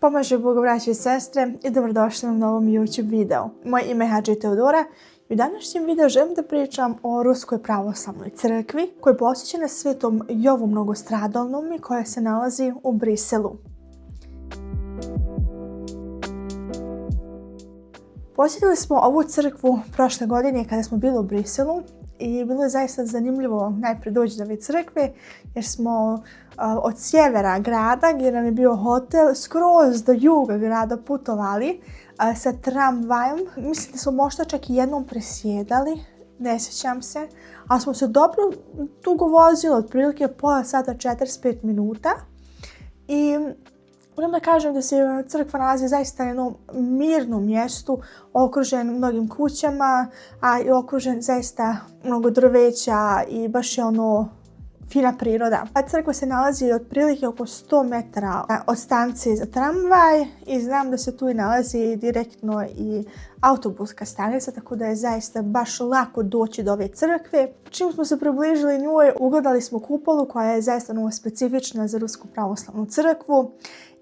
Pomaže Bog, braće i sestre, i dobrodošli u novom YouTube videu. Moje ime je Hadži Teodora i u današnjem videu želim da pričam o Ruskoj pravoslavnoj crkvi koja je posvećena Svetom Jovu Mnogostradalnom i koja se nalazi u Briselu. Posjetili smo ovu crkvu prošle godine kada smo bili u Briselu i bilo je zaista zanimljivo najprije doći do ove crkve jer smo od sjevera grada gdje nam je bio hotel skroz do juga grada putovali sa tramvajem. Mislim da smo možda čak i jednom presjedali, ne sjećam se, ali smo se dobro dugo vozili, otprilike pola sata 45 minuta. I moram da kažem da se crkva nalazi zaista na jednom mirnom mjestu, okružen mnogim kućama, a i okružen zaista mnogo drveća i baš je fina priroda. Crkva se nalazi otprilike oko 100 metara od stanice za tramvaj i znam da se tu i nalazi direktno i autobuska stanica, tako da je zaista baš lako doći do ove crkve. Čim smo se približili njoj, ugledali smo kupolu koja je zaista specifična za Rusku pravoslavnu crkvu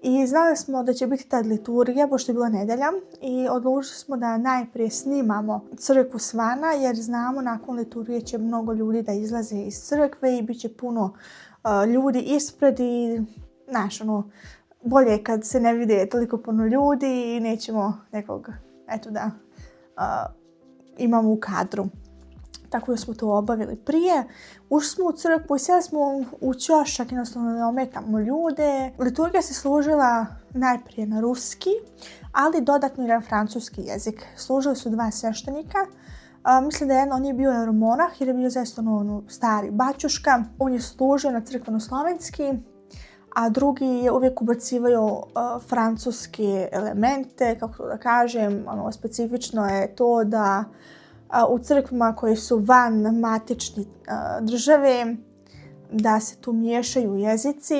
i znali smo da će biti tad liturgija, pošto je bila nedelja, i odlučili smo da najprije snimamo crkvu svana jer znamo nakon liturgije će mnogo ljudi da izlaze iz crkve i bit će puno ljudi ispred i bolje je kad se ne vide toliko puno ljudi i nećemo nekog da imamo u kadru. Tako da smo to obavili prije. Ušli smo u crkvu i sjeli smo u ćošak, jednostavno ne ometamo ljude. Liturgija se služila najprije na ruski, ali dodatno i na francuski jezik. Služili su dva sveštenika. Mislim da jedan on je bio monah jer je bio zaista stari bačuška. On je služio na crkveno-slovenski, a drugi je uvijek ubacivaju francuske elemente, kako da kažem. Specifično je to da u crkvama koje su van matične države, da se tu miješaju jezici.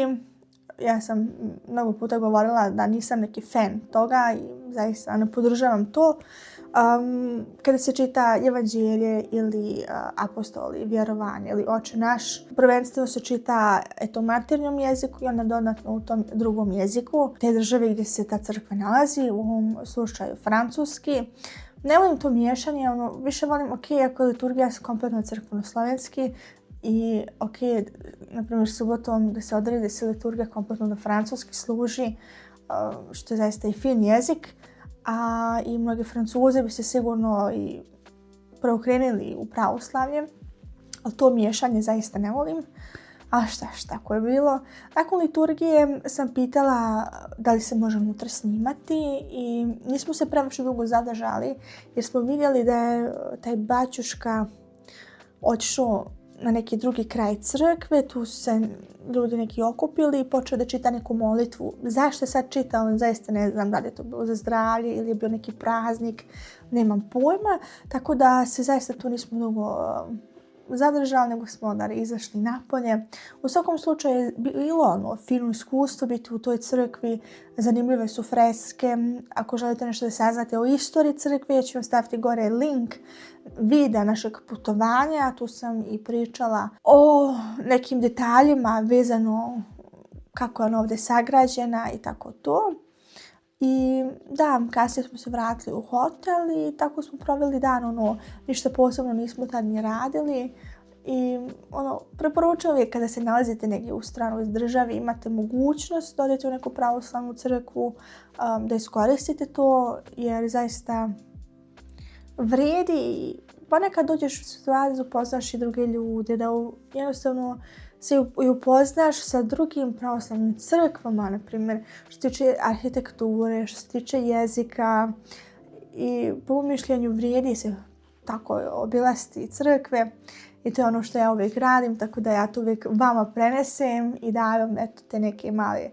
Ja sam mnogo puta govorila da nisam neki fan toga i zaista ne podržavam to. Kada se čita evanđelje ili apostoli, vjerovanje ili oče naš, prvenstveno se čita maternjem jeziku i onda dodatno u tom drugom jeziku te države gdje se ta crkva nalazi, u ovom slučaju francuski. Ne volim to miješanje, više volim ako je liturgija kompletno crkveno-slovenski i na primjer subotom da se odredi da se liturgija kompletno na francuski služi, što je zaista i fin jezik, a i mnogi Francuzi bi se sigurno i preokrenuli u pravoslavlje, ali to miješanje zaista ne volim. A šta tako je bilo. Nakon liturgije sam pitala da li se može unutra snimati i nismo se previše dugo zadržali jer smo vidjeli da je taj bačuška otišao na neki drugi kraj crkve, tu su se ljudi neki okupili i počeo da čita neku molitvu. Zašto je sad čitao, zaista ne znam da li je to bilo za zdravlje ili je bio neki praznik, nemam pojma, tako da se zaista tu nismo dugo zadržali, nego smo onda izašli napolje. U svakom slučaju je bilo fino iskustvo biti u toj crkvi, zanimljive su freske. Ako želite nešto da saznate o istoriji crkve, ja ću vam staviti gore link videa našeg putovanja. Tu sam i pričala o nekim detaljima vezano kako je ona ovdje sagrađena i tako to. I da, kasnije smo se vratili u hotel i tako smo proveli dan, ništa posebno nismo tad ni radili. I preporučujem uvijek kada se nalazite negdje u stranoj državi, imate mogućnost da odete u neku pravoslavnu crkvu, da iskoristite to jer zaista vrijedi. Ponekad dođeš u situaciju, upoznaš i druge ljude, da jednostavno se i upoznaš sa drugim pravoslavnim crkvama, na primjer, što se tiče arhitekture, što se tiče jezika i po mišljenju vrijedi se tako obilasti crkve i to je ono što ja uvijek radim, tako da ja to uvijek vama prenesem i dajem te neke male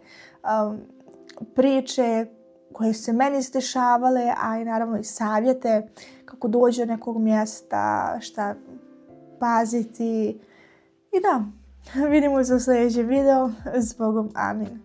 priče koje su se meni izdešavale, a i naravno i savjete kako dođe do nekog mjesta, šta paziti i da. Vidimo se u sljedećem videu. S Bogom, amin.